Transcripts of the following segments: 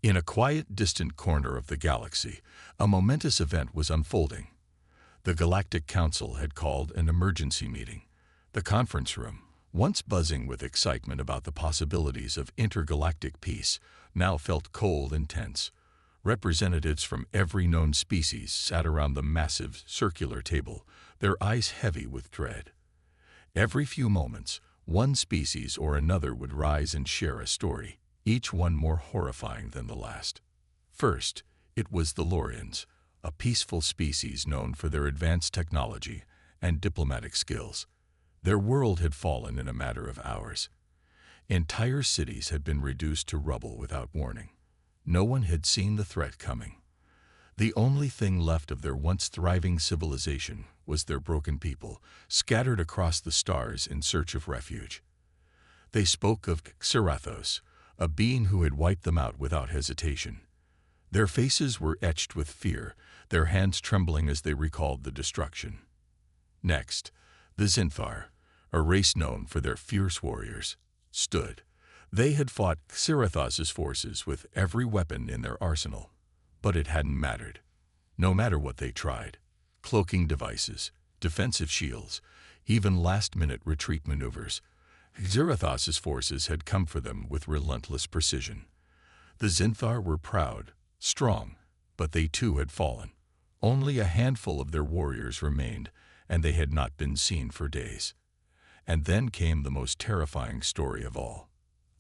In a quiet, distant corner of the galaxy, a momentous event was unfolding. The Galactic Council had called an emergency meeting. The conference room, once buzzing with excitement about the possibilities of intergalactic peace, now felt cold and tense. Representatives from every known species sat around the massive, circular table, their eyes heavy with dread. Every few moments, one species or another would rise and share a story, each one more horrifying than the last. First, it was the Lorians, a peaceful species known for their advanced technology and diplomatic skills. Their world had fallen in a matter of hours. Entire cities had been reduced to rubble without warning. No one had seen the threat coming. The only thing left of their once thriving civilization was their broken people, scattered across the stars in search of refuge. They spoke of Xerathos, a being who had wiped them out without hesitation. Their faces were etched with fear, their hands trembling as they recalled the destruction. Next, the Zinthar, a race known for their fierce warriors, stood. They had fought Xerathos' forces with every weapon in their arsenal, but it hadn't mattered. No matter what they tried, cloaking devices, defensive shields, even last-minute retreat maneuvers, Xerathos' forces had come for them with relentless precision. The Zinthar were proud, strong, but they too had fallen. Only a handful of their warriors remained, and they had not been seen for days. And then came the most terrifying story of all.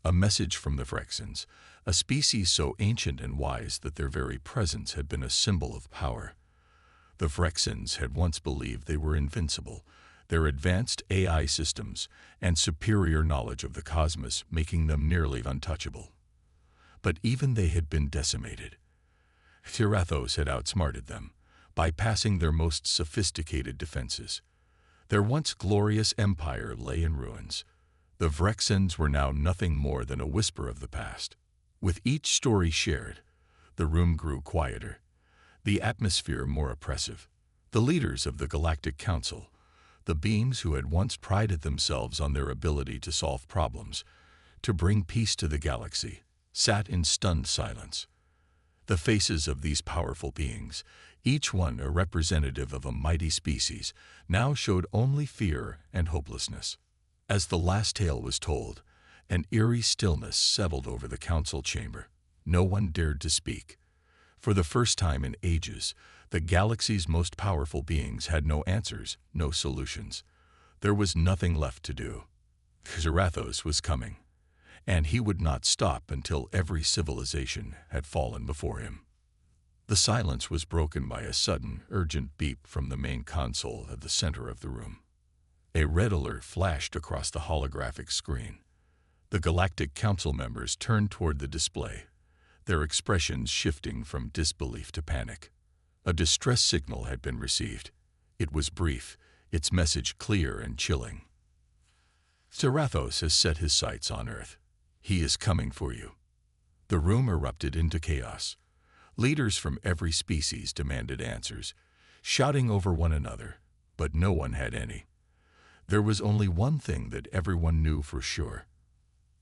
A message from the Phyrexians, a species so ancient and wise that their very presence had been a symbol of power. The Phyrexians had once believed they were invincible, their advanced AI systems and superior knowledge of the cosmos making them nearly untouchable. But even they had been decimated. Xerathos had outsmarted them, bypassing their most sophisticated defenses. Their once glorious empire lay in ruins. The Phyrexians were now nothing more than a whisper of the past. With each story shared, the room grew quieter, the atmosphere more oppressive. The leaders of the Galactic Council, the beings who had once prided themselves on their ability to solve problems, to bring peace to the galaxy, sat in stunned silence. The faces of these powerful beings, each one a representative of a mighty species, now showed only fear and hopelessness. As the last tale was told, an eerie stillness settled over the council chamber. No one dared to speak. For the first time in ages, the galaxy's most powerful beings had no answers, no solutions. There was nothing left to do. Xerathos was coming, and he would not stop until every civilization had fallen before him. The silence was broken by a sudden, urgent beep from the main console at the center of the room. A red alert flashed across the holographic screen. The Galactic Council members turned toward the display, their expressions shifting from disbelief to panic. A distress signal had been received. It was brief, its message clear and chilling. Xerathos has set his sights on Earth. He is coming for you. The room erupted into chaos. Leaders from every species demanded answers, shouting over one another, but no one had any. There was only one thing that everyone knew for sure.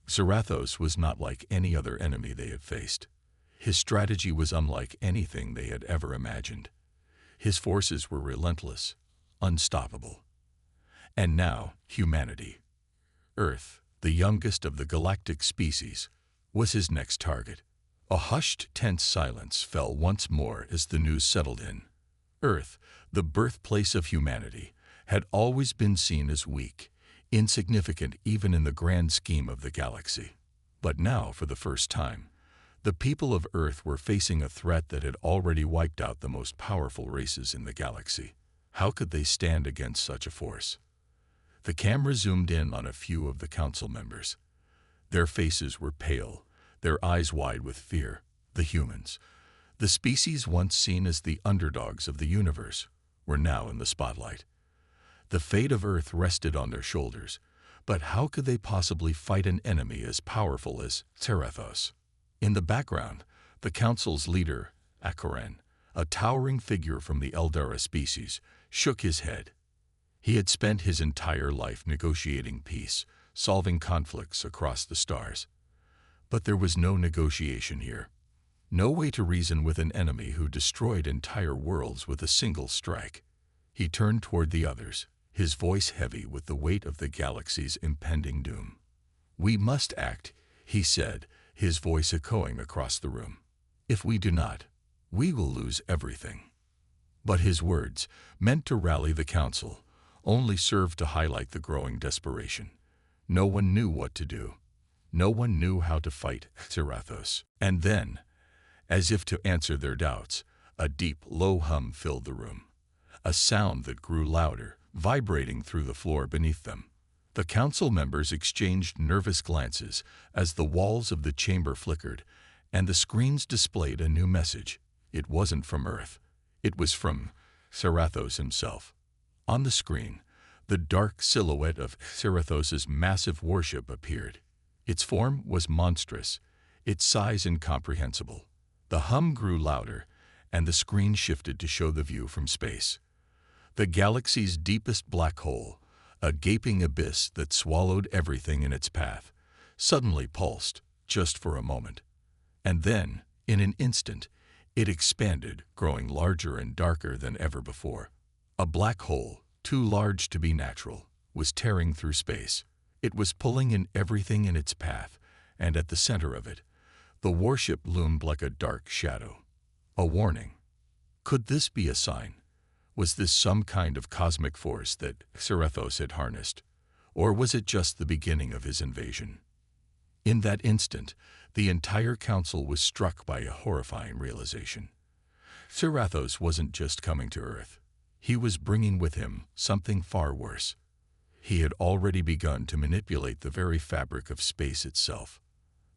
Xerathos was not like any other enemy they had faced. His strategy was unlike anything they had ever imagined. His forces were relentless, unstoppable. And now, humanity. Earth, the youngest of the galactic species, was his next target. A hushed, tense silence fell once more as the news settled in. Earth, the birthplace of humanity, had always been seen as weak, insignificant even in the grand scheme of the galaxy. But now, for the first time, the people of Earth were facing a threat that had already wiped out the most powerful races in the galaxy. How could they stand against such a force? The camera zoomed in on a few of the council members. Their faces were pale, their eyes wide with fear. The humans, the species once seen as the underdogs of the universe, were now in the spotlight. The fate of Earth rested on their shoulders, but how could they possibly fight an enemy as powerful as Xerathos? In the background, the council's leader, Akoran, a towering figure from the Eldara species, shook his head. He had spent his entire life negotiating peace, solving conflicts across the stars. But there was no negotiation here. No way to reason with an enemy who destroyed entire worlds with a single strike. He turned toward the others, his voice heavy with the weight of the galaxy's impending doom. "We must act," he said, his voice echoing across the room. "If we do not, we will lose everything." But his words, meant to rally the council, only served to highlight the growing desperation. No one knew what to do. No one knew how to fight Xerathos. And then, as if to answer their doubts, a deep, low hum filled the room, a sound that grew louder, vibrating through the floor beneath them. The council members exchanged nervous glances as the walls of the chamber flickered, and the screens displayed a new message. It wasn't from Earth. It was from Xerathos himself. On the screen, the dark silhouette of Xerathos's massive warship appeared. Its form was monstrous, its size incomprehensible. The hum grew louder, and the screen shifted to show the view from space. The galaxy's deepest black hole, a gaping abyss that swallowed everything in its path, suddenly pulsed, just for a moment. And then, in an instant, it expanded, growing larger and darker than ever before. A black hole, too large to be natural, was tearing through space. It was pulling in everything in its path, and at the center of it, the warship loomed like a dark shadow. A warning. Could this be a sign? Was this some kind of cosmic force that Xerathos had harnessed? Or was it just the beginning of his invasion? In that instant, the entire council was struck by a horrifying realization. Xerathos wasn't just coming to Earth. He was bringing with him something far worse. He had already begun to manipulate the very fabric of space itself.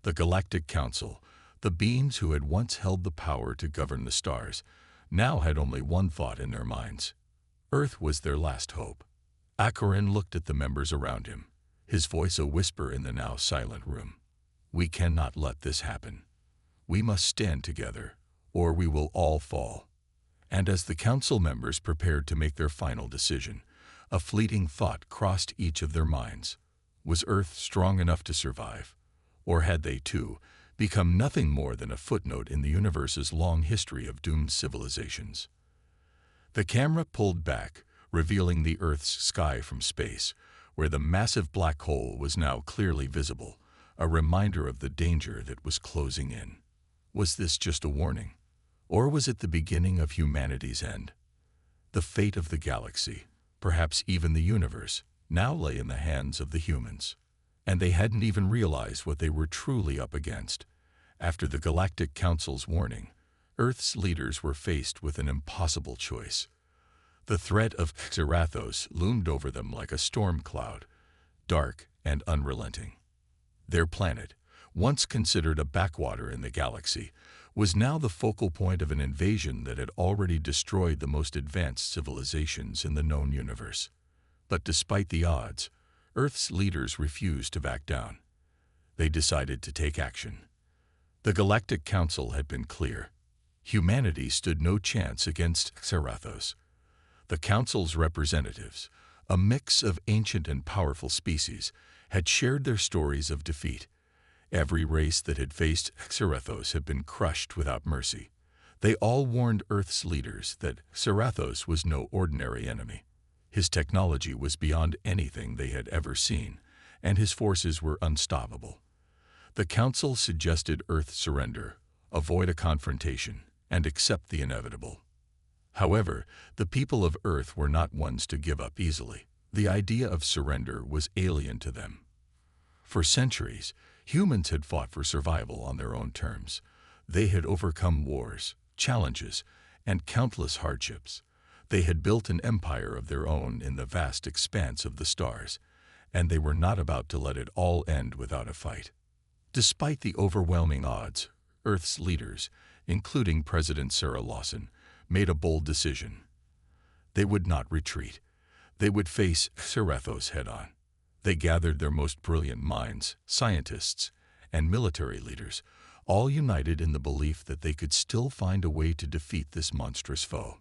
The Galactic Council, the beings who had once held the power to govern the stars, now had only one thought in their minds. Earth was their last hope. Acheron looked at the members around him, his voice a whisper in the now silent room. "We cannot let this happen. We must stand together, or we will all fall." And as the council members prepared to make their final decision, a fleeting thought crossed each of their minds. Was Earth strong enough to survive? Or had they, too, become nothing more than a footnote in the universe's long history of doomed civilizations? The camera pulled back, revealing the Earth's sky from space, where the massive black hole was now clearly visible, a reminder of the danger that was closing in. Was this just a warning? Or was it the beginning of humanity's end? The fate of the galaxy, perhaps even the universe, now lay in the hands of the humans. And they hadn't even realized what they were truly up against. After the Galactic Council's warning, Earth's leaders were faced with an impossible choice. The threat of Xerathos loomed over them like a storm cloud, dark and unrelenting. Their planet, once considered a backwater in the galaxy, was now the focal point of an invasion that had already destroyed the most advanced civilizations in the known universe. But despite the odds, Earth's leaders refused to back down. They decided to take action. The Galactic Council had been clear. Humanity stood no chance against Xerathos. The Council's representatives, a mix of ancient and powerful species, had shared their stories of defeat. Every race that had faced Xerathos had been crushed without mercy. They all warned Earth's leaders that Xerathos was no ordinary enemy. His technology was beyond anything they had ever seen, and his forces were unstoppable. The Council suggested Earth surrender, avoid a confrontation, and accept the inevitable. However, the people of Earth were not ones to give up easily. The idea of surrender was alien to them. For centuries, humans had fought for survival on their own terms. They had overcome wars, challenges, and countless hardships. They had built an empire of their own in the vast expanse of the stars, and they were not about to let it all end without a fight. Despite the overwhelming odds, Earth's leaders, including President Sarah Lawson, made a bold decision. They would not retreat. They would face Xerathos head-on. They gathered their most brilliant minds, scientists, and military leaders, all united in the belief that they could still find a way to defeat this monstrous foe.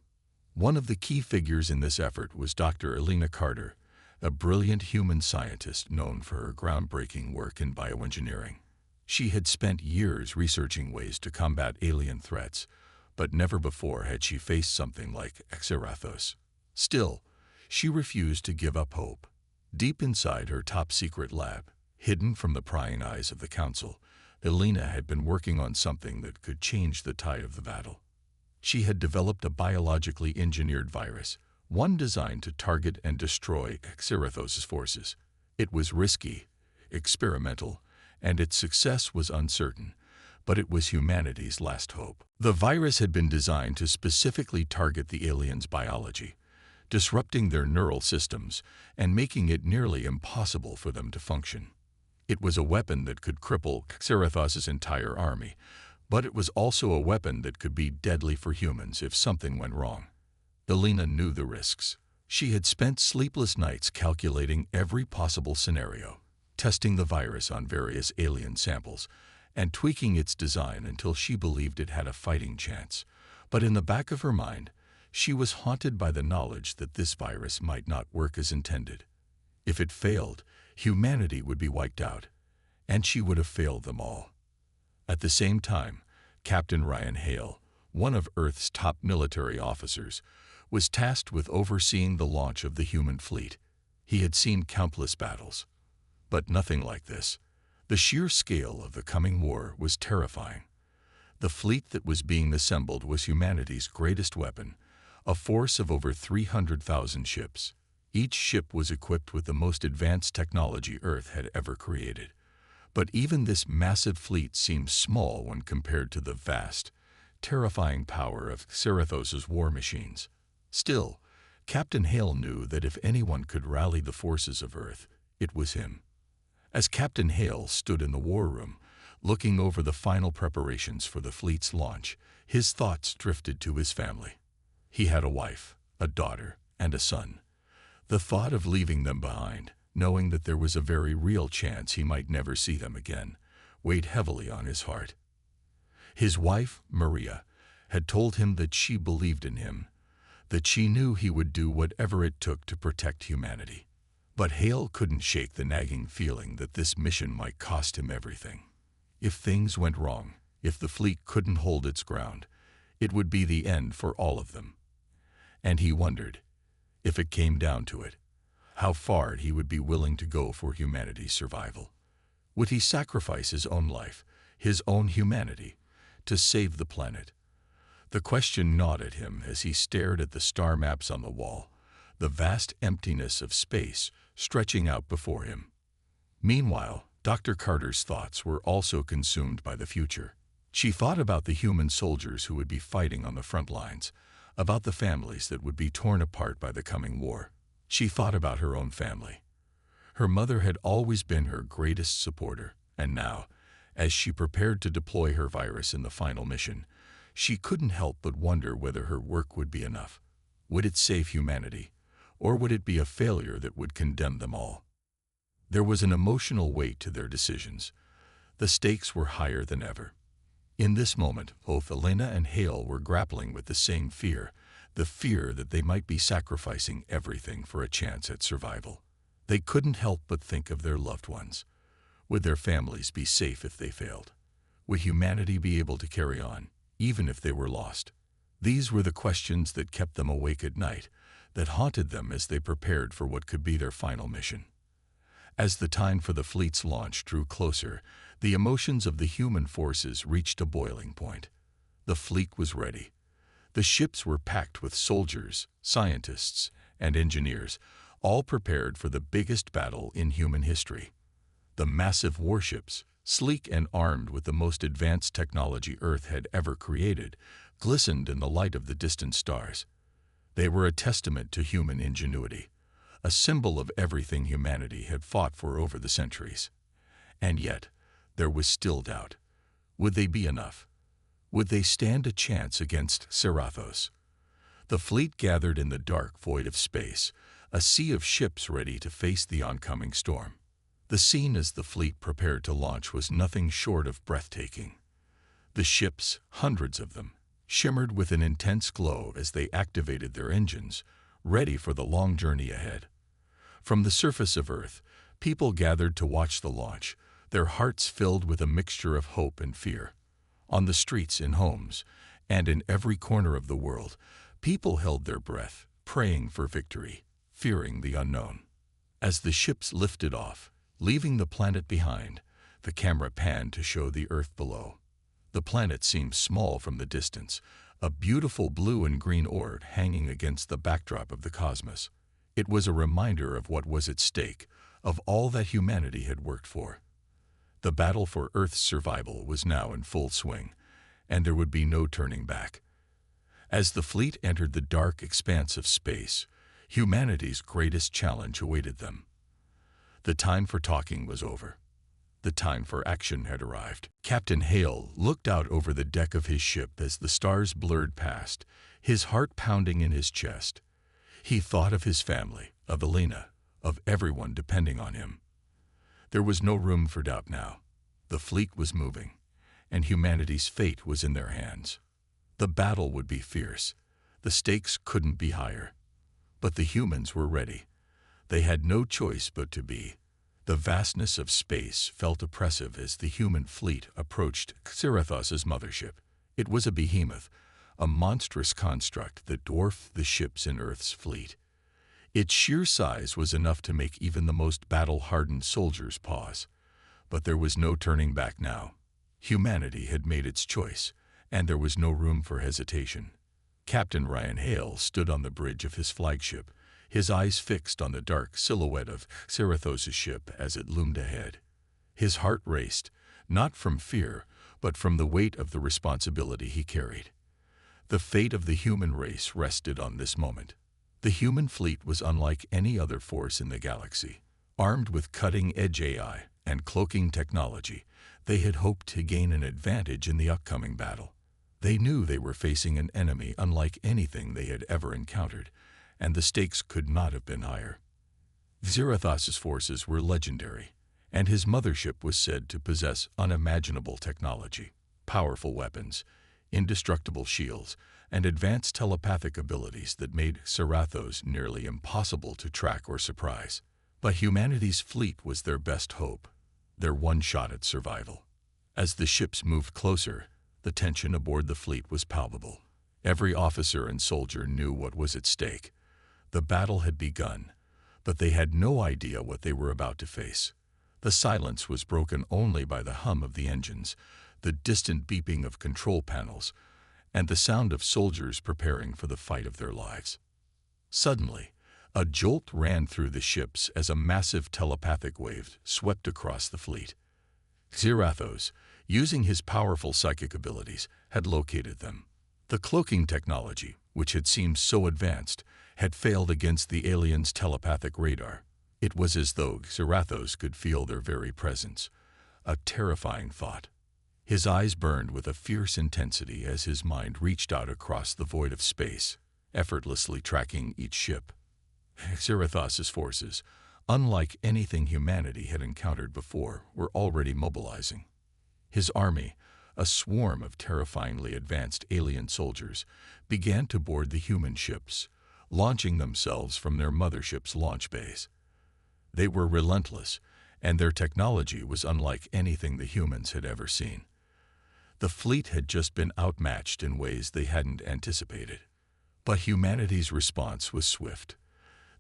One of the key figures in this effort was Dr. Elena Carter, a brilliant human scientist known for her groundbreaking work in bioengineering. She had spent years researching ways to combat alien threats, but never before had she faced something like Xerathos. Still, she refused to give up hope. Deep inside her top-secret lab, hidden from the prying eyes of the Council, Elena had been working on something that could change the tide of the battle. She had developed a biologically engineered virus, one designed to target and destroy Xerathos' forces. It was risky, experimental, and its success was uncertain, but it was humanity's last hope. The virus had been designed to specifically target the aliens' biology, disrupting their neural systems and making it nearly impossible for them to function. It was a weapon that could cripple Xerathos' entire army, but it was also a weapon that could be deadly for humans if something went wrong. Elena knew the risks. She had spent sleepless nights calculating every possible scenario, testing the virus on various alien samples, and tweaking its design until she believed it had a fighting chance. But in the back of her mind, she was haunted by the knowledge that this virus might not work as intended. If it failed, humanity would be wiped out, and she would have failed them all. At the same time, Captain Ryan Hale, one of Earth's top military officers, was tasked with overseeing the launch of the human fleet. He had seen countless battles, but nothing like this. The sheer scale of the coming war was terrifying. The fleet that was being assembled was humanity's greatest weapon, a force of over 300,000 ships. Each ship was equipped with the most advanced technology Earth had ever created. But even this massive fleet seemed small when compared to the vast, terrifying power of Xerathos' war machines. Still, Captain Hale knew that if anyone could rally the forces of Earth, it was him. As Captain Hale stood in the war room, looking over the final preparations for the fleet's launch, his thoughts drifted to his family. He had a wife, a daughter, and a son. The thought of leaving them behind, knowing that there was a very real chance he might never see them again, weighed heavily on his heart. His wife, Maria, had told him that she believed in him, that she knew he would do whatever it took to protect humanity. But Hale couldn't shake the nagging feeling that this mission might cost him everything. If things went wrong, if the fleet couldn't hold its ground, it would be the end for all of them. And he wondered, if it came down to it, how far he would be willing to go for humanity's survival. Would he sacrifice his own life, his own humanity, to save the planet? The question gnawed at him as he stared at the star maps on the wall, the vast emptiness of space stretching out before him. Meanwhile, Dr. Carter's thoughts were also consumed by the future. She thought about the human soldiers who would be fighting on the front lines, about the families that would be torn apart by the coming war. She thought about her own family. Her mother had always been her greatest supporter, and now, as she prepared to deploy her virus in the final mission, she couldn't help but wonder whether her work would be enough. Would it save humanity, or would it be a failure that would condemn them all? There was an emotional weight to their decisions. The stakes were higher than ever. In this moment, both Elena and Hale were grappling with the same fear, the fear that they might be sacrificing everything for a chance at survival. They couldn't help but think of their loved ones. Would their families be safe if they failed? Would humanity be able to carry on, even if they were lost? These were the questions that kept them awake at night, that haunted them as they prepared for what could be their final mission. As the time for the fleet's launch drew closer, the emotions of the human forces reached a boiling point. The fleet was ready. The ships were packed with soldiers, scientists, and engineers, all prepared for the biggest battle in human history. The massive warships, sleek and armed with the most advanced technology Earth had ever created, glistened in the light of the distant stars. They were a testament to human ingenuity, a symbol of everything humanity had fought for over the centuries. And yet, there was still doubt. Would they be enough? Would they stand a chance against Xerathos? The fleet gathered in the dark void of space, a sea of ships ready to face the oncoming storm. The scene as the fleet prepared to launch was nothing short of breathtaking. The ships, hundreds of them, shimmered with an intense glow as they activated their engines, ready for the long journey ahead. From the surface of Earth, people gathered to watch the launch, their hearts filled with a mixture of hope and fear. On the streets, in homes, and in every corner of the world, people held their breath, praying for victory, fearing the unknown. As the ships lifted off, leaving the planet behind, the camera panned to show the Earth below. The planet seemed small from the distance, a beautiful blue and green orb hanging against the backdrop of the cosmos. It was a reminder of what was at stake, of all that humanity had worked for. The battle for Earth's survival was now in full swing, and there would be no turning back. As the fleet entered the dark expanse of space, humanity's greatest challenge awaited them. The time for talking was over. The time for action had arrived. Captain Hale looked out over the deck of his ship as the stars blurred past, his heart pounding in his chest. He thought of his family, of Elena, of everyone depending on him. There was no room for doubt now. The fleet was moving, and humanity's fate was in their hands. The battle would be fierce. The stakes couldn't be higher. But the humans were ready. They had no choice but to be. The vastness of space felt oppressive as the human fleet approached Xerathos's mothership. It was a behemoth, a monstrous construct that dwarfed the ships in Earth's fleet. Its sheer size was enough to make even the most battle-hardened soldiers pause. But there was no turning back now. Humanity had made its choice, and there was no room for hesitation. Captain Ryan Hale stood on the bridge of his flagship, his eyes fixed on the dark silhouette of Xerathos's ship as it loomed ahead. His heart raced, not from fear, but from the weight of the responsibility he carried. The fate of the human race rested on this moment. The human fleet was unlike any other force in the galaxy. Armed with cutting-edge AI and cloaking technology, they had hoped to gain an advantage in the upcoming battle. They knew they were facing an enemy unlike anything they had ever encountered, and the stakes could not have been higher. Xerathos's forces were legendary, and his mothership was said to possess unimaginable technology, powerful weapons, indestructible shields, and advanced telepathic abilities that made Xerathos nearly impossible to track or surprise. But humanity's fleet was their best hope, their one shot at survival. As the ships moved closer, the tension aboard the fleet was palpable. Every officer and soldier knew what was at stake. The battle had begun, but they had no idea what they were about to face. The silence was broken only by the hum of the engines, the distant beeping of control panels, and the sound of soldiers preparing for the fight of their lives. Suddenly, a jolt ran through the ships as a massive telepathic wave swept across the fleet. Xerathos, using his powerful psychic abilities, had located them. The cloaking technology, which had seemed so advanced, had failed against the aliens' telepathic radar. It was as though Xerathos could feel their very presence, a terrifying thought. His eyes burned with a fierce intensity as his mind reached out across the void of space, effortlessly tracking each ship. Xerathos's forces, unlike anything humanity had encountered before, were already mobilizing. His army, a swarm of terrifyingly advanced alien soldiers, began to board the human ships, launching themselves from their mothership's launch bays. They were relentless, and their technology was unlike anything the humans had ever seen. The fleet had just been outmatched in ways they hadn't anticipated. But humanity's response was swift.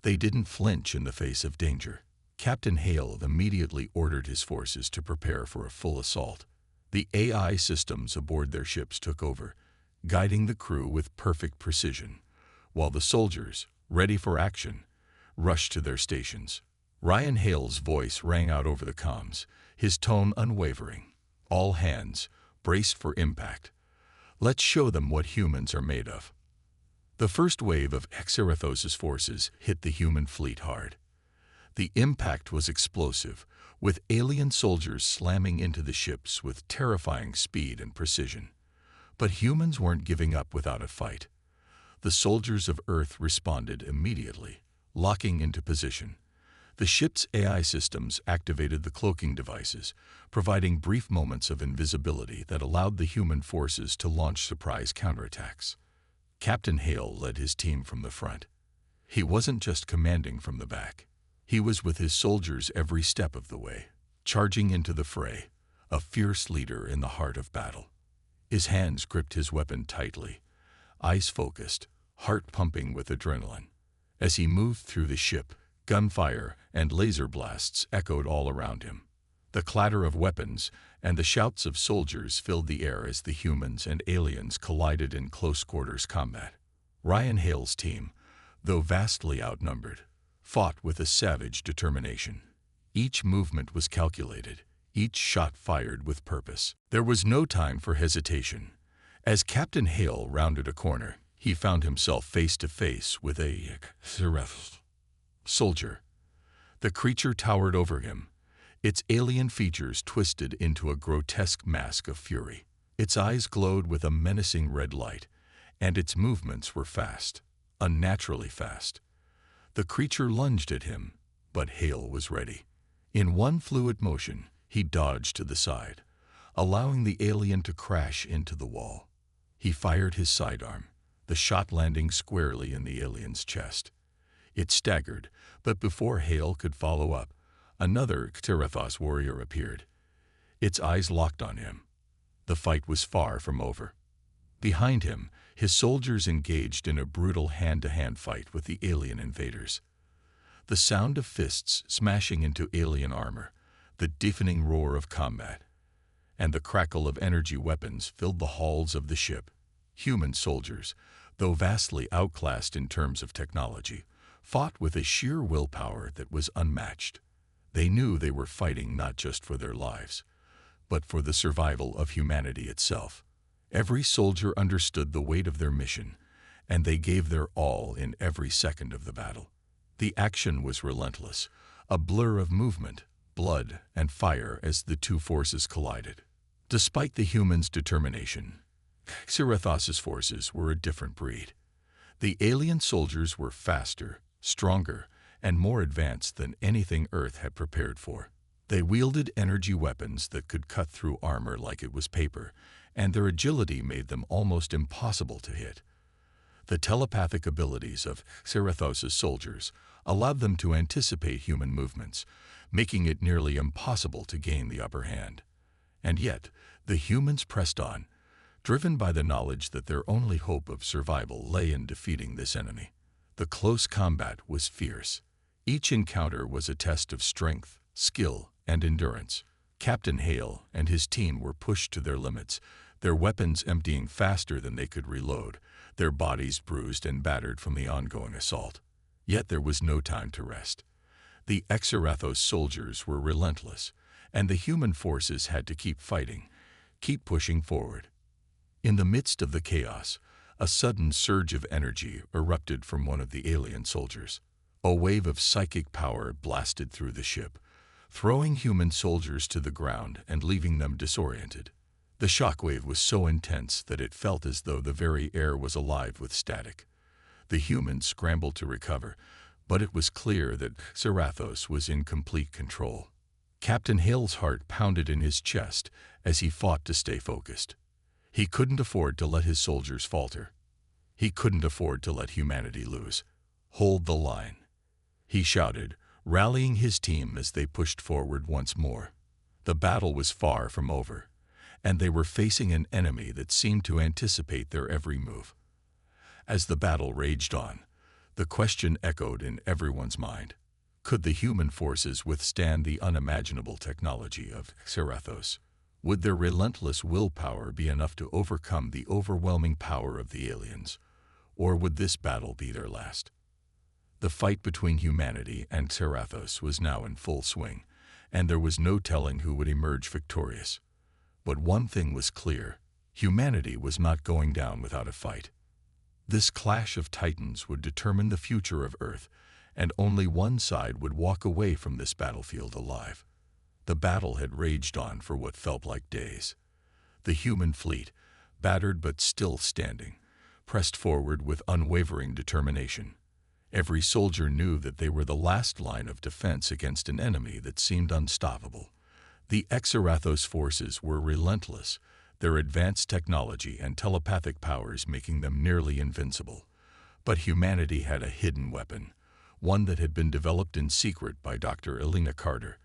They didn't flinch in the face of danger. Captain Hale immediately ordered his forces to prepare for a full assault. The AI systems aboard their ships took over, guiding the crew with perfect precision, while the soldiers, ready for action, rushed to their stations. Ryan Hale's voice rang out over the comms, his tone unwavering. All hands, braced for impact. Let's show them what humans are made of. The first wave of Xerathos's forces hit the human fleet hard. The impact was explosive, with alien soldiers slamming into the ships with terrifying speed and precision. But humans weren't giving up without a fight. The soldiers of Earth responded immediately, locking into position. The ship's AI systems activated the cloaking devices, providing brief moments of invisibility that allowed the human forces to launch surprise counterattacks. Captain Hale led his team from the front. He wasn't just commanding from the back. He was with his soldiers every step of the way. charging into the fray, a fierce leader in the heart of battle. His hands gripped his weapon tightly, eyes focused, heart pumping with adrenaline. As he moved through the ship, gunfire and laser blasts echoed all around him. The clatter of weapons and the shouts of soldiers filled the air as the humans and aliens collided in close-quarters combat. Ryan Hale's team, though vastly outnumbered, fought with a savage determination. Each movement was calculated, each shot fired with purpose. There was no time for hesitation. As Captain Hale rounded a corner, he found himself face to face with a soldier. The creature towered over him, its alien features twisted into a grotesque mask of fury. Its eyes glowed with a menacing red light, and its movements were fast, unnaturally fast. The creature lunged at him, but Hale was ready. In one fluid motion, he dodged to the side, allowing the alien to crash into the wall. He fired his sidearm, the shot landing squarely in the alien's chest. It staggered, but before Hale could follow up, another Xerathos warrior appeared. Its eyes locked on him. The fight was far from over. Behind him, his soldiers engaged in a brutal hand-to-hand fight with the alien invaders. The sound of fists smashing into alien armor, the deafening roar of combat, and the crackle of energy weapons filled the halls of the ship. Human soldiers, though vastly outclassed in terms of technology, fought with a sheer willpower that was unmatched. They knew they were fighting not just for their lives, but for the survival of humanity itself. Every soldier understood the weight of their mission, and they gave their all in every second of the battle. The action was relentless, a blur of movement, blood, and fire as the two forces collided. Despite the humans' determination, Xerathos' forces were a different breed. The alien soldiers were faster, stronger, and more advanced than anything Earth had prepared for. They wielded energy weapons that could cut through armor like it was paper, and their agility made them almost impossible to hit. The telepathic abilities of Xerathos' soldiers allowed them to anticipate human movements, making it nearly impossible to gain the upper hand. And yet, the humans pressed on, driven by the knowledge that their only hope of survival lay in defeating this enemy. The close combat was fierce. Each encounter was a test of strength, skill, and endurance. Captain Hale and his team were pushed to their limits, their weapons emptying faster than they could reload, their bodies bruised and battered from the ongoing assault. Yet there was no time to rest. The Xerathos soldiers were relentless, and the human forces had to keep fighting, keep pushing forward. In the midst of the chaos, a sudden surge of energy erupted from one of the alien soldiers. A wave of psychic power blasted through the ship, throwing human soldiers to the ground and leaving them disoriented. The shockwave was so intense that it felt as though the very air was alive with static. The humans scrambled to recover, but it was clear that Xerathos was in complete control. Captain Hale's heart pounded in his chest as he fought to stay focused. He couldn't afford to let his soldiers falter. He couldn't afford to let humanity lose. "Hold the line," he shouted, rallying his team as they pushed forward once more. The battle was far from over, and they were facing an enemy that seemed to anticipate their every move. As the battle raged on, the question echoed in everyone's mind. Could the human forces withstand the unimaginable technology of Xerathos? Would their relentless willpower be enough to overcome the overwhelming power of the aliens? Or would this battle be their last? The fight between humanity and Xerathos was now in full swing, and there was no telling who would emerge victorious. But one thing was clear: humanity was not going down without a fight. This clash of titans would determine the future of Earth, and only one side would walk away from this battlefield alive. The battle had raged on for what felt like days. The human fleet, battered but still standing, pressed forward with unwavering determination. Every soldier knew that they were the last line of defense against an enemy that seemed unstoppable. The Xerathos forces were relentless, their advanced technology and telepathic powers making them nearly invincible. But humanity had a hidden weapon, one that had been developed in secret by Dr. Elena Carter,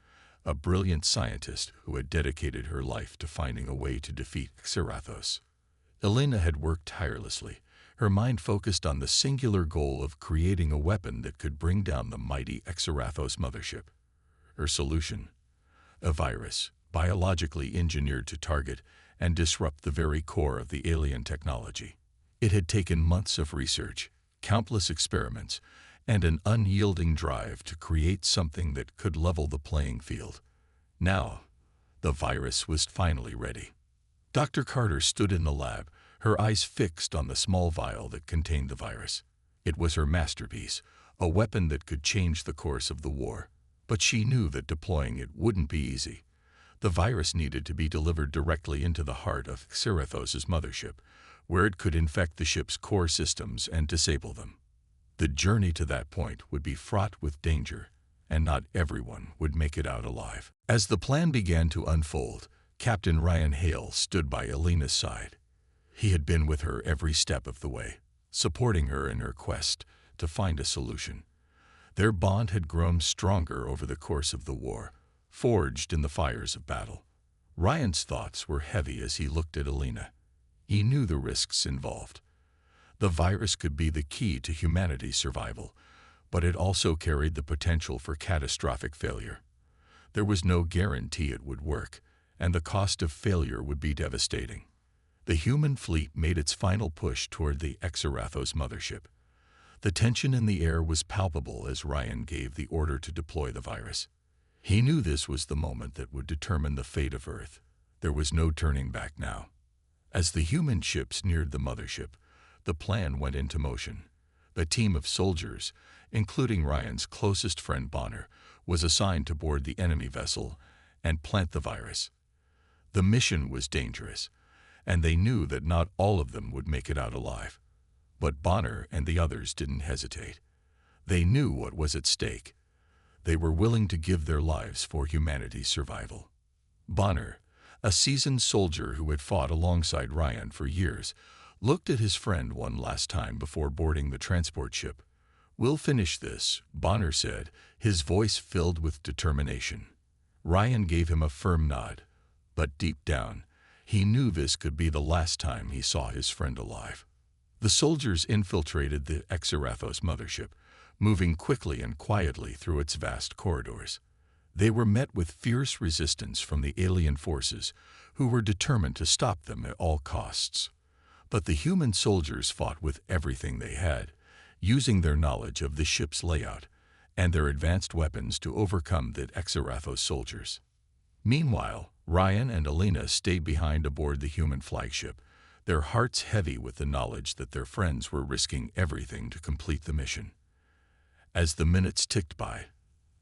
a brilliant scientist who had dedicated her life to finding a way to defeat Xerathos. Elena had worked tirelessly, her mind focused on the singular goal of creating a weapon that could bring down the mighty Xerathos mothership. Her solution? A virus, biologically engineered to target and disrupt the very core of the alien technology. It had taken months of research, countless experiments, and an unyielding drive to create something that could level the playing field. Now, the virus was finally ready. Dr. Carter stood in the lab, her eyes fixed on the small vial that contained the virus. It was her masterpiece, a weapon that could change the course of the war. But she knew that deploying it wouldn't be easy. The virus needed to be delivered directly into the heart of Xerathos' mothership, where it could infect the ship's core systems and disable them. The journey to that point would be fraught with danger, and not everyone would make it out alive. As the plan began to unfold, Captain Ryan Hale stood by Elena's side. He had been with her every step of the way, supporting her in her quest to find a solution. Their bond had grown stronger over the course of the war, forged in the fires of battle. Ryan's thoughts were heavy as he looked at Elena. He knew the risks involved. The virus could be the key to humanity's survival, but it also carried the potential for catastrophic failure. There was no guarantee it would work, and the cost of failure would be devastating. The human fleet made its final push toward the Xerathos mothership. The tension in the air was palpable as Ryan gave the order to deploy the virus. He knew this was the moment that would determine the fate of Earth. There was no turning back now. As the human ships neared the mothership, the plan went into motion. A team of soldiers, including Ryan's closest friend Bonner, was assigned to board the enemy vessel and plant the virus. The mission was dangerous, and they knew that not all of them would make it out alive. But Bonner and the others didn't hesitate. They knew what was at stake. They were willing to give their lives for humanity's survival. Bonner, a seasoned soldier who had fought alongside Ryan for years, looked at his friend one last time before boarding the transport ship. "We'll finish this," Bonner said, his voice filled with determination. Ryan gave him a firm nod, but deep down, he knew this could be the last time he saw his friend alive. The soldiers infiltrated the Xerathos mothership, moving quickly and quietly through its vast corridors. They were met with fierce resistance from the alien forces, who were determined to stop them at all costs. But the human soldiers fought with everything they had, using their knowledge of the ship's layout and their advanced weapons to overcome the Xerathos soldiers. Meanwhile, Ryan and Elena stayed behind aboard the human flagship, their hearts heavy with the knowledge that their friends were risking everything to complete the mission. As the minutes ticked by,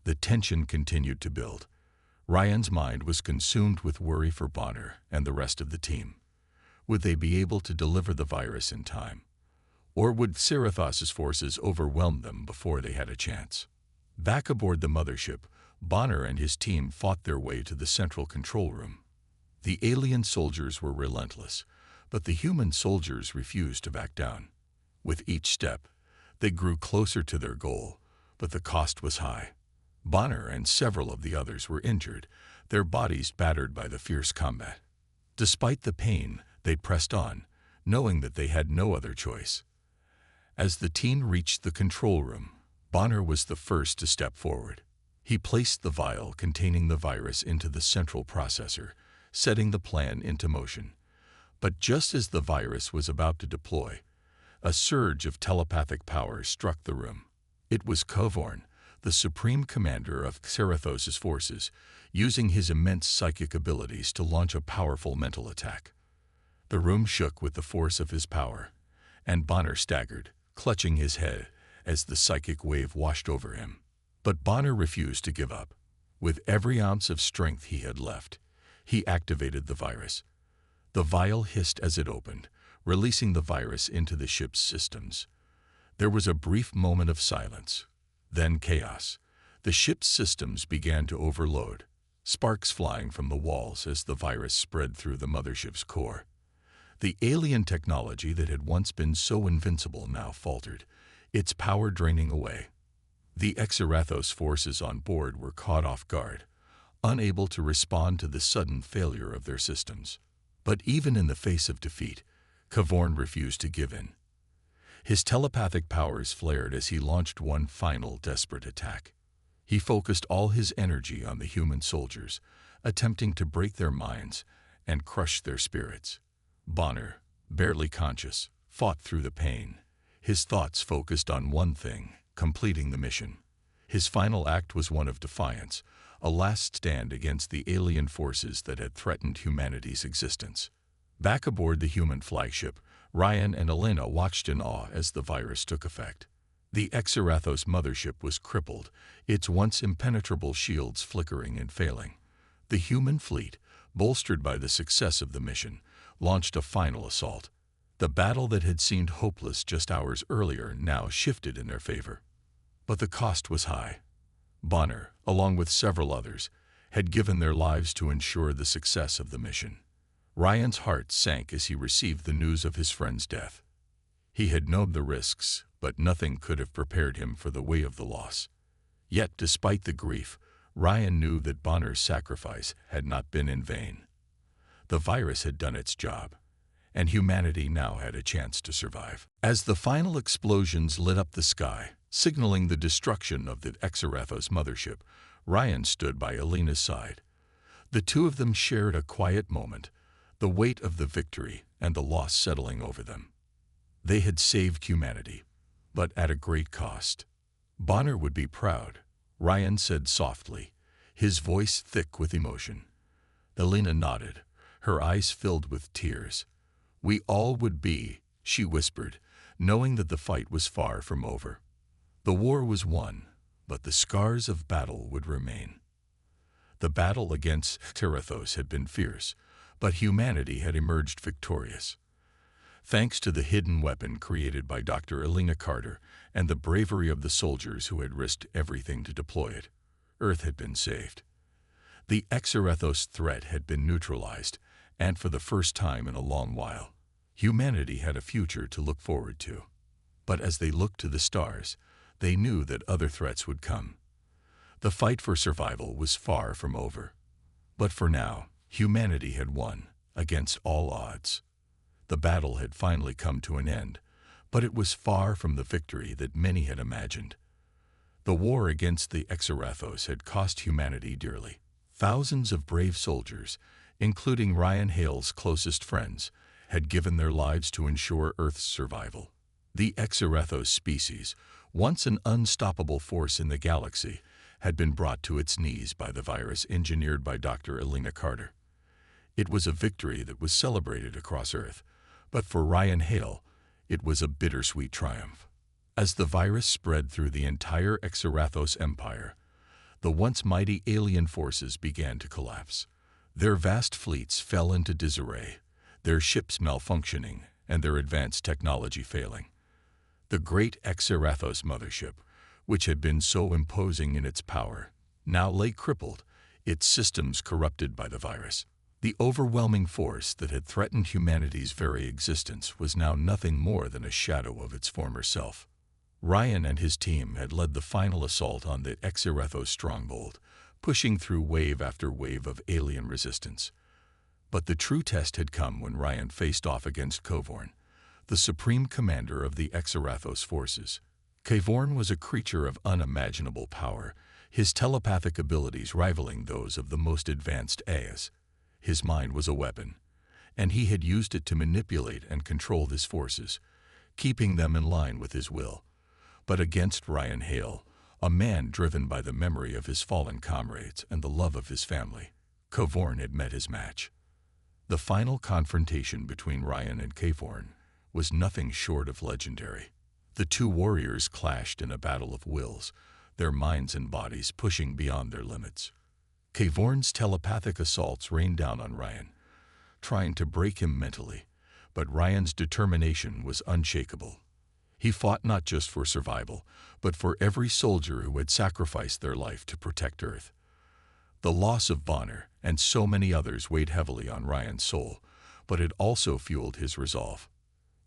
the tension continued to build. Ryan's mind was consumed with worry for Bonner and the rest of the team. Would they be able to deliver the virus in time? Or would Xerathos' forces overwhelm them before they had a chance? Back aboard the mothership, Bonner and his team fought their way to the central control room. The alien soldiers were relentless, but the human soldiers refused to back down. With each step, they grew closer to their goal, but the cost was high. Bonner and several of the others were injured, their bodies battered by the fierce combat. Despite the pain, they pressed on, knowing that they had no other choice. As the team reached the control room, Bonner was the first to step forward. He placed the vial containing the virus into the central processor, setting the plan into motion. But just as the virus was about to deploy, a surge of telepathic power struck the room. It was Kovorn, the supreme commander of Xerathos' forces, using his immense psychic abilities to launch a powerful mental attack. The room shook with the force of his power, and Bonner staggered, clutching his head as the psychic wave washed over him. But Bonner refused to give up. With every ounce of strength he had left, he activated the virus. The vial hissed as it opened, releasing the virus into the ship's systems. There was a brief moment of silence, then chaos. The ship's systems began to overload, sparks flying from the walls as the virus spread through the mothership's core. The alien technology that had once been so invincible now faltered, its power draining away. The Xerathos forces on board were caught off guard, unable to respond to the sudden failure of their systems. But even in the face of defeat, Kavorn refused to give in. His telepathic powers flared as he launched one final desperate attack. He focused all his energy on the human soldiers, attempting to break their minds and crush their spirits. Bonner, barely conscious, fought through the pain. His thoughts focused on one thing: completing the mission. His final act was one of defiance, a last stand against the alien forces that had threatened humanity's existence. Back aboard the human flagship, Ryan and Elena watched in awe as the virus took effect. The Exarathos mothership was crippled, its once impenetrable shields flickering and failing. The human fleet, bolstered by the success of the mission, launched a final assault. The battle that had seemed hopeless just hours earlier now shifted in their favor. But the cost was high. Bonner, along with several others, had given their lives to ensure the success of the mission. Ryan's heart sank as he received the news of his friend's death. He had known the risks, but nothing could have prepared him for the weight of the loss. Yet, despite the grief, Ryan knew that Bonner's sacrifice had not been in vain. The virus had done its job, and humanity now had a chance to survive. As the final explosions lit up the sky, signaling the destruction of the Exarathos mothership, Ryan stood by Elena's side. The two of them shared a quiet moment, the weight of the victory and the loss settling over them. They had saved humanity, but at a great cost. Bonner would be proud, Ryan said softly, his voice thick with emotion. Elena nodded, her eyes filled with tears. "We all would be," she whispered, knowing that the fight was far from over. The war was won, but the scars of battle would remain. The battle against Exarathos had been fierce, but humanity had emerged victorious. Thanks to the hidden weapon created by Dr. Elena Carter and the bravery of the soldiers who had risked everything to deploy it, Earth had been saved. The Exarathos threat had been neutralized, and for the first time in a long while, humanity had a future to look forward to. But as they looked to the stars, they knew that other threats would come. The fight for survival was far from over. But for now, humanity had won, against all odds. The battle had finally come to an end, but it was far from the victory that many had imagined. The war against the Exarathos had cost humanity dearly. Thousands of brave soldiers, including Ryan Hale's closest friends, had given their lives to ensure Earth's survival. The Exarathos species, once an unstoppable force in the galaxy, had been brought to its knees by the virus engineered by Dr. Elena Carter. It was a victory that was celebrated across Earth, but for Ryan Hale, it was a bittersweet triumph. As the virus spread through the entire Exarathos empire, the once mighty alien forces began to collapse. Their vast fleets fell into disarray, their ships malfunctioning and their advanced technology failing. The great Exarathos mothership, which had been so imposing in its power, now lay crippled, its systems corrupted by the virus. The overwhelming force that had threatened humanity's very existence was now nothing more than a shadow of its former self. Ryan and his team had led the final assault on the Exarathos stronghold, pushing through wave after wave of alien resistance. But the true test had come when Ryan faced off against Kavorn, the supreme commander of the Exarathos forces. Kavorn was a creature of unimaginable power, his telepathic abilities rivaling those of the most advanced AIs. His mind was a weapon, and he had used it to manipulate and control his forces, keeping them in line with his will. But against Ryan Hale, a man driven by the memory of his fallen comrades and the love of his family, Kavorn had met his match. The final confrontation between Ryan and Kavorn was nothing short of legendary. The two warriors clashed in a battle of wills, their minds and bodies pushing beyond their limits. Kavorn's telepathic assaults rained down on Ryan, trying to break him mentally, but Ryan's determination was unshakable. He fought not just for survival, but for every soldier who had sacrificed their life to protect Earth. The loss of Bonner and so many others weighed heavily on Ryan's soul, but it also fueled his resolve.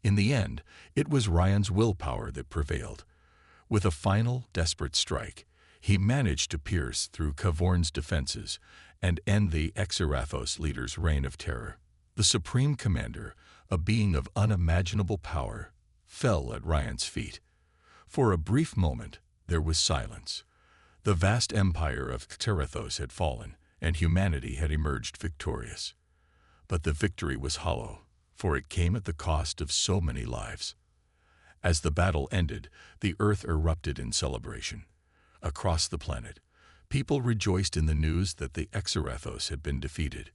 In the end, it was Ryan's willpower that prevailed. With a final, desperate strike, He managed to pierce through Kavorn's defenses and end the Xerathos leader's reign of terror. The Supreme Commander, a being of unimaginable power, fell at Ryan's feet. For a brief moment, there was silence. The vast empire of Xerathos had fallen, and humanity had emerged victorious. But the victory was hollow, for it came at the cost of so many lives. As the battle ended, the earth erupted in celebration. Across the planet, people rejoiced in the news that the Xerathos had been defeated.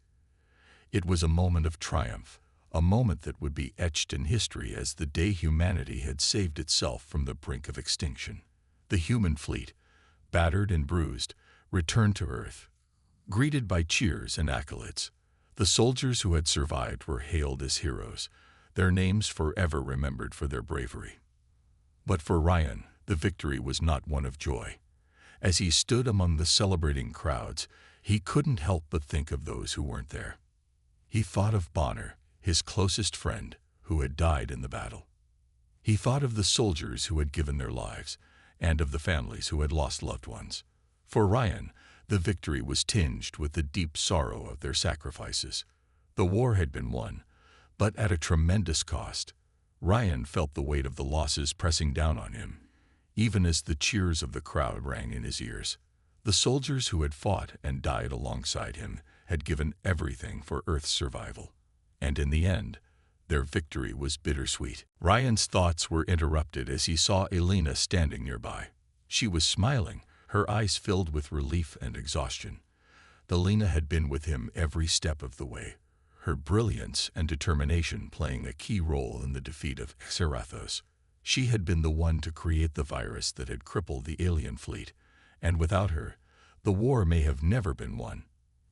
It was a moment of triumph, a moment that would be etched in history as the day humanity had saved itself from the brink of extinction. The human fleet, battered and bruised, returned to Earth. Greeted by cheers and accolades, the soldiers who had survived were hailed as heroes, their names forever remembered for their bravery. But for Ryan, the victory was not one of joy. As he stood among the celebrating crowds, he couldn't help but think of those who weren't there. He thought of Bonner, his closest friend, who had died in the battle. He thought of the soldiers who had given their lives, and of the families who had lost loved ones. For Ryan, the victory was tinged with the deep sorrow of their sacrifices. The war had been won, but at a tremendous cost. Ryan felt the weight of the losses pressing down on him, even as the cheers of the crowd rang in his ears. The soldiers who had fought and died alongside him had given everything for Earth's survival, and in the end, their victory was bittersweet. Ryan's thoughts were interrupted as he saw Elena standing nearby. She was smiling, her eyes filled with relief and exhaustion. Elena had been with him every step of the way, her brilliance and determination playing a key role in the defeat of Xerathos. She had been the one to create the virus that had crippled the alien fleet, and without her, the war may have never been won.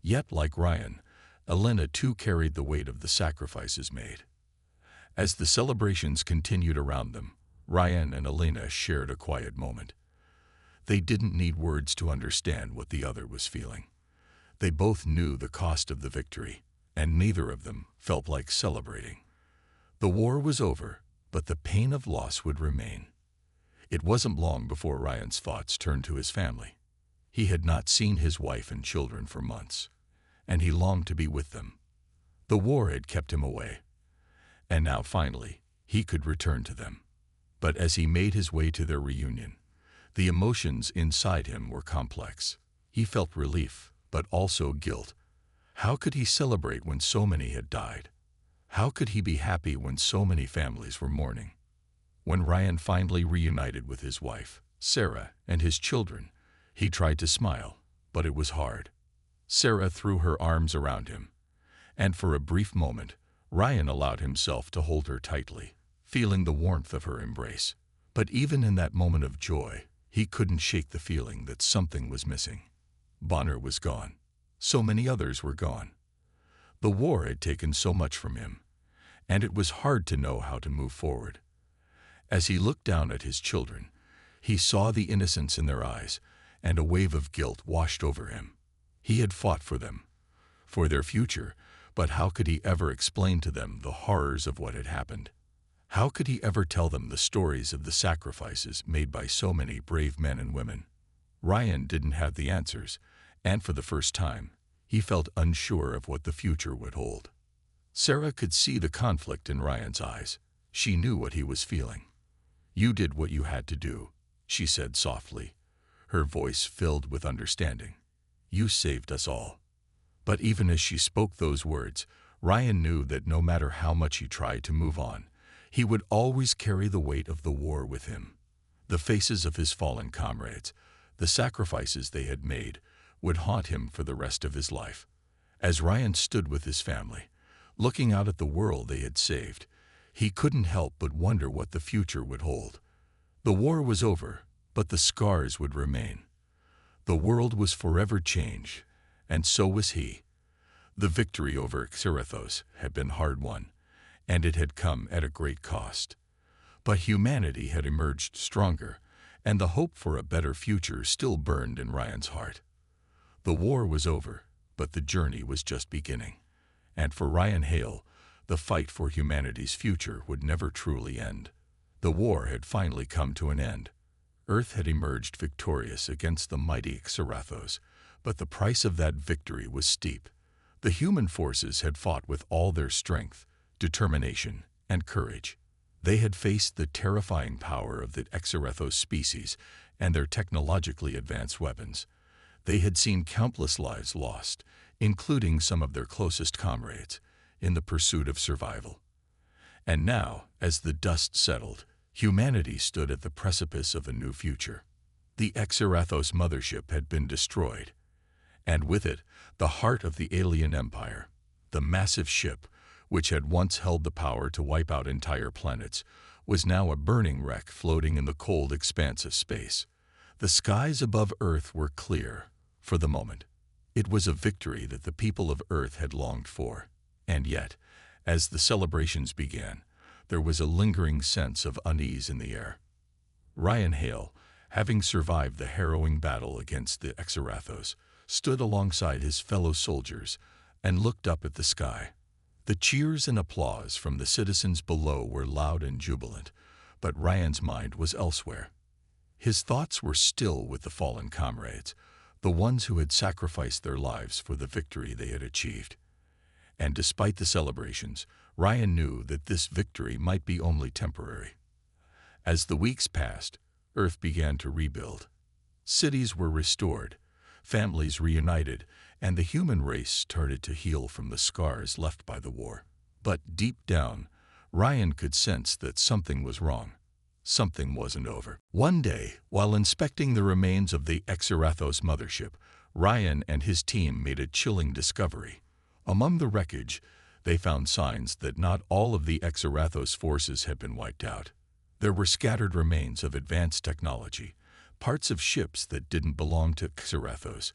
Yet, like Ryan, Elena too carried the weight of the sacrifices made. As the celebrations continued around them, Ryan and Elena shared a quiet moment. They didn't need words to understand what the other was feeling. They both knew the cost of the victory, and neither of them felt like celebrating. The war was over, but the pain of loss would remain. It wasn't long before Ryan's thoughts turned to his family. He had not seen his wife and children for months, and he longed to be with them. The war had kept him away, and now finally he could return to them. But as he made his way to their reunion, the emotions inside him were complex. He felt relief, but also guilt. How could he celebrate when so many had died? How could he be happy when so many families were mourning? When Ryan finally reunited with his wife, Sarah, and his children, he tried to smile, but it was hard. Sarah threw her arms around him, and for a brief moment, Ryan allowed himself to hold her tightly, feeling the warmth of her embrace. But even in that moment of joy, he couldn't shake the feeling that something was missing. Bonner was gone. So many others were gone. The war had taken so much from him, and it was hard to know how to move forward. As he looked down at his children, he saw the innocence in their eyes, and a wave of guilt washed over him. He had fought for them, for their future, but how could he ever explain to them the horrors of what had happened? How could he ever tell them the stories of the sacrifices made by so many brave men and women? Ryan didn't have the answers, and for the first time, he felt unsure of what the future would hold. Sarah could see the conflict in Ryan's eyes. She knew what he was feeling. "You did what you had to do," she said softly, her voice filled with understanding. "You saved us all." But even as she spoke those words, Ryan knew that no matter how much he tried to move on, he would always carry the weight of the war with him. The faces of his fallen comrades, the sacrifices they had made, would haunt him for the rest of his life. As Ryan stood with his family, looking out at the world they had saved, he couldn't help but wonder what the future would hold. The war was over, but the scars would remain. The world was forever changed, and so was he. The victory over Xerathos had been hard won, and it had come at a great cost. But humanity had emerged stronger, and the hope for a better future still burned in Ryan's heart. The war was over, but the journey was just beginning. And for Ryan Hale, the fight for humanity's future would never truly end. The war had finally come to an end. Earth had emerged victorious against the mighty Xerathos, but the price of that victory was steep. The human forces had fought with all their strength, determination, and courage. They had faced the terrifying power of the Xerathos species and their technologically advanced weapons. They had seen countless lives lost, including some of their closest comrades, in the pursuit of survival. And now, as the dust settled, humanity stood at the precipice of a new future. The Xerathos mothership had been destroyed, and with it, the heart of the alien empire. The massive ship, which had once held the power to wipe out entire planets, was now a burning wreck floating in the cold expanse of space. The skies above Earth were clear, for the moment. It was a victory that the people of Earth had longed for. And yet, as the celebrations began, there was a lingering sense of unease in the air. Ryan Hale, having survived the harrowing battle against the Xerathos, stood alongside his fellow soldiers and looked up at the sky. The cheers and applause from the citizens below were loud and jubilant, but Ryan's mind was elsewhere. His thoughts were still with the fallen comrades, the ones who had sacrificed their lives for the victory they had achieved. And despite the celebrations, Ryan knew that this victory might be only temporary. As the weeks passed, Earth began to rebuild. Cities were restored, families reunited, and the human race started to heal from the scars left by the war. But deep down, Ryan could sense that something was wrong. Something wasn't over. One day, while inspecting the remains of the Xerathos mothership, Ryan and his team made a chilling discovery. Among the wreckage, they found signs that not all of the Xerathos forces had been wiped out. There were scattered remains of advanced technology, parts of ships that didn't belong to Xerathos,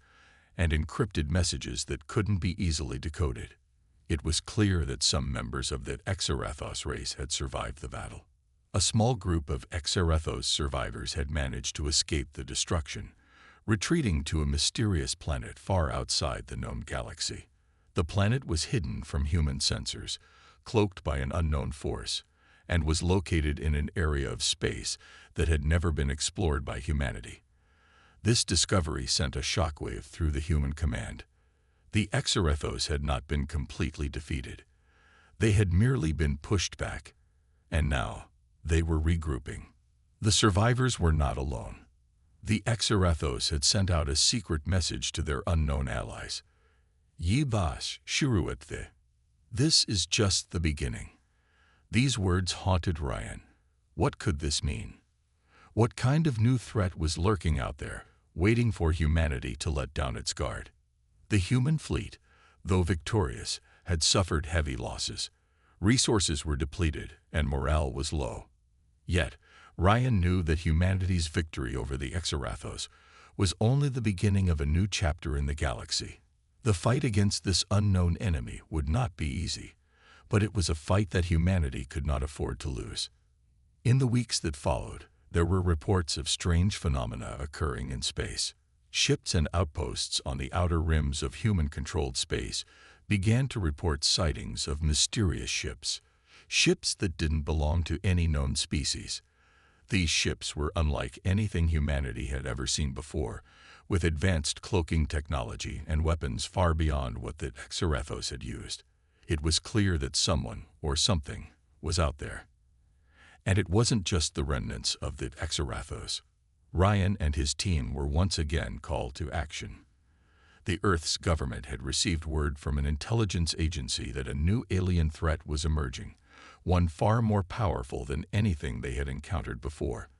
and encrypted messages that couldn't be easily decoded. It was clear that some members of the Xerathos race had survived the battle. A small group of Xerathos survivors had managed to escape the destruction, retreating to a mysterious planet far outside the known galaxy. The planet was hidden from human sensors, cloaked by an unknown force, and was located in an area of space that had never been explored by humanity. This discovery sent a shockwave through the human command. The Xerathos had not been completely defeated. They had merely been pushed back, and now they were regrouping. The survivors were not alone. The Xerathos had sent out a secret message to their unknown allies. Ye vas shiruathe. This is just the beginning. These words haunted Ryan. What could this mean? What kind of new threat was lurking out there, waiting for humanity to let down its guard? The human fleet, though victorious, had suffered heavy losses. Resources were depleted, and morale was low. Yet, Ryan knew that humanity's victory over the Xerathos was only the beginning of a new chapter in the galaxy. The fight against this unknown enemy would not be easy, but it was a fight that humanity could not afford to lose. In the weeks that followed, there were reports of strange phenomena occurring in space. Ships and outposts on the outer rims of human-controlled space began to report sightings of mysterious ships that didn't belong to any known species. These ships were unlike anything humanity had ever seen before, with advanced cloaking technology and weapons far beyond what the Xerathos had used. It was clear that someone, or something, was out there. And it wasn't just the remnants of the Xerathos. Ryan and his team were once again called to action. The Earth's government had received word from an intelligence agency that a new alien threat was emerging, one far more powerful than anything they had encountered before.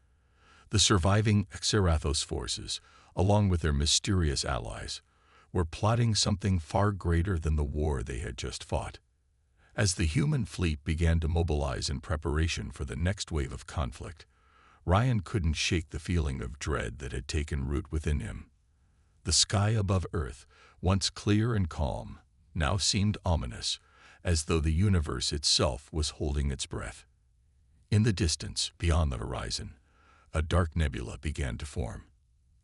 The surviving Xerathos forces, along with their mysterious allies, were plotting something far greater than the war they had just fought. As the human fleet began to mobilize in preparation for the next wave of conflict, Ryan couldn't shake the feeling of dread that had taken root within him. The sky above Earth, once clear and calm, now seemed ominous, as though the universe itself was holding its breath. In the distance, beyond the horizon, a dark nebula began to form.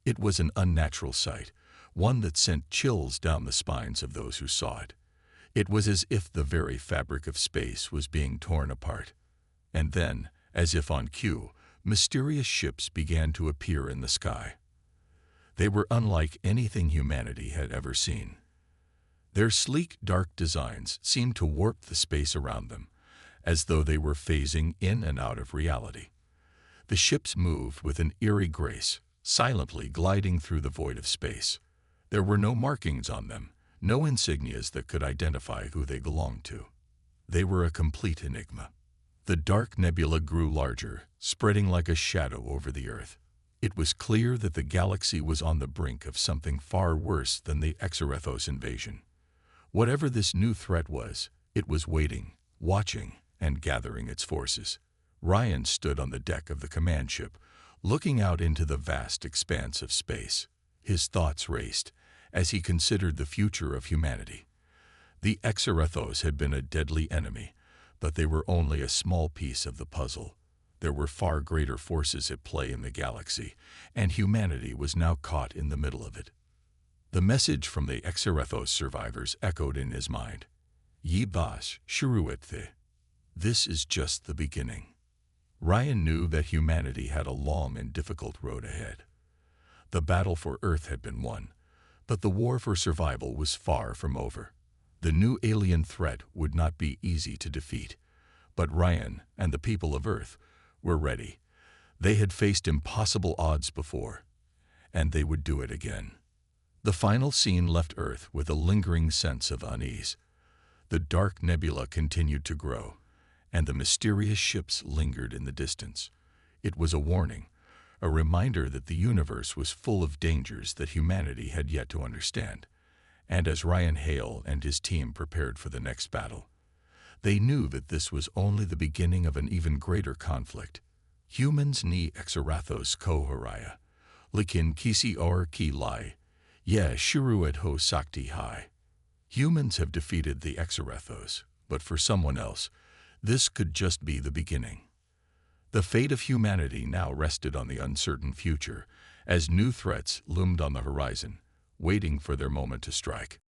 It was an unnatural sight, one that sent chills down the spines of those who saw it. It was as if the very fabric of space was being torn apart. And then, as if on cue, Mysterious ships began to appear in the sky. They were unlike anything humanity had ever seen. Their sleek, dark designs seemed to warp the space around them, as though they were phasing in and out of reality. The ships moved with an eerie grace, silently gliding through the void of space. There were no markings on them, no insignias that could identify who they belonged to. They were a complete enigma. The dark nebula grew larger, spreading like a shadow over the Earth. It was clear that the galaxy was on the brink of something far worse than the Exarethos invasion. Whatever this new threat was, it was waiting, watching, and gathering its forces. Ryan stood on the deck of the command ship, looking out into the vast expanse of space. His thoughts raced as he considered the future of humanity. The Exarethos had been a deadly enemy, but they were only a small piece of the puzzle. There were far greater forces at play in the galaxy, and humanity was now caught in the middle of it. The message from the Exarethos survivors echoed in his mind. Ye bas, shiruethe. This is just the beginning. Ryan knew that humanity had a long and difficult road ahead. The battle for Earth had been won, but the war for survival was far from over. The new alien threat would not be easy to defeat, but Ryan and the people of Earth were ready. They had faced impossible odds before, and they would do it again. The final scene left Earth with a lingering sense of unease. The dark nebula continued to grow, and the mysterious ships lingered in the distance. It was a warning, a reminder that the universe was full of dangers that humanity had yet to understand. And as Ryan Hale and his team prepared for the next battle, they knew that this was only the beginning of an even greater conflict. Humans ni Exarathos kohoraya, likin kisi or ki lai, ye shiruet ho sakti hai. Humans have defeated the Exarethos, but for someone else, this could just be the beginning. The fate of humanity now rested on the uncertain future, as new threats loomed on the horizon, waiting for their moment to strike.